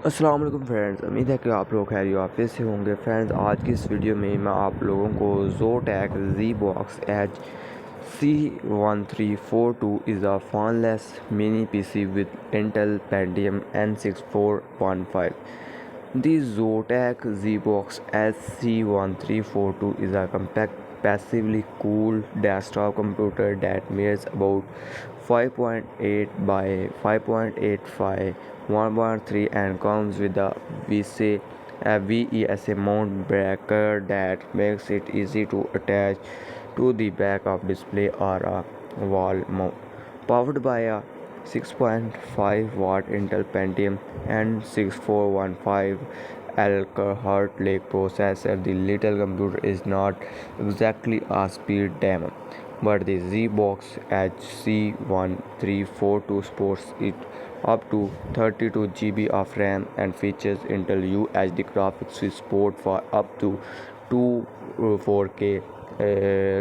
अस्सलाम वालेकुम फ्रेंड्स, उम्मीद है कि आप लोग खैरियत से होंगे। फ्रेंड्स, आज की इस वीडियो में मैं आप लोगों को Zotac ZBOX Edge CI342 is a fanless mini PC with Intel Pentium N6415. The Zotac ZBOX Edge C1342 is a compact, passively cooled desktop computer that measures about 5.8 by 5.85 1.3 and comes with a VESA mount bracket that makes it easy to attach to the back of display or a wall mount. Powered by a 6.5 watt Intel Pentium N6415 Alcohol Lake processor, the little computer is not exactly a speed demon, but the ZBOX Edge C1342 sports it up to 32 GB of RAM and features Intel UHD graphics with support for up to 2 4K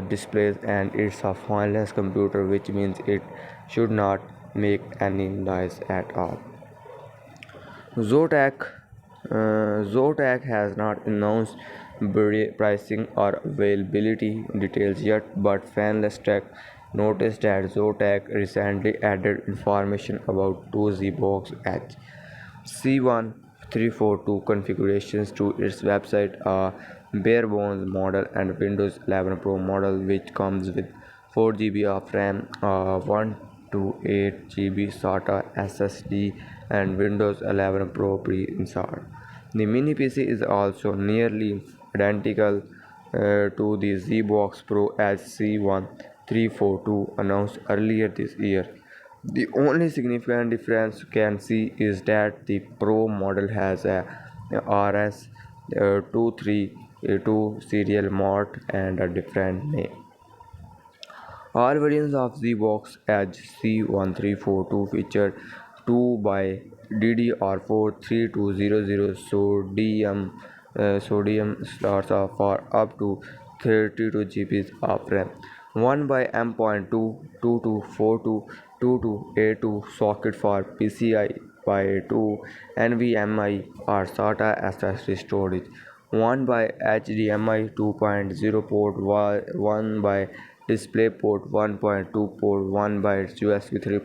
displays, and it's a fanless computer, which means it should not make any noise at all. Zotac Zotac has not announced pricing or availability details yet, but Fanless Tech noticed that Zotac recently added information about two ZBox Edge C1342 configurations to its website: a bare bones model and Windows 11 Pro model, which comes with 4 GB of RAM, 1 to 8 GB SATA SSD, and Windows 11 Pro pre-installed. The mini PC is also nearly identical to the ZBox Pro Edge C1342 announced earlier this year. The only significant difference you can see is that the Pro model has a RS232 serial mode and a different name. All variants of ZBoX Edge C1342 feature 2 by DDR4 3200 sodium slots for up to 32 GB of RAM, 1 by M.2 224222A2 socket for PCI by 2 NVMe or SATA SSD storage, 1 by HDMI 2.0 port, 1 by DisplayPort 1.2 port, 1 by USB 3.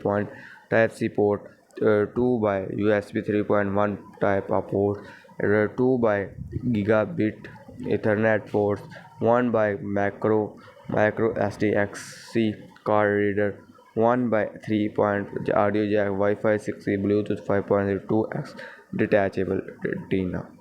Type-C port, 2 by USB 3.1 type of port, 2 by Gigabit Ethernet ports, 1 by micro SDXC card reader, 1 by 3 point audio jack, Wi-Fi 6E, Bluetooth 5.2x detachable retina.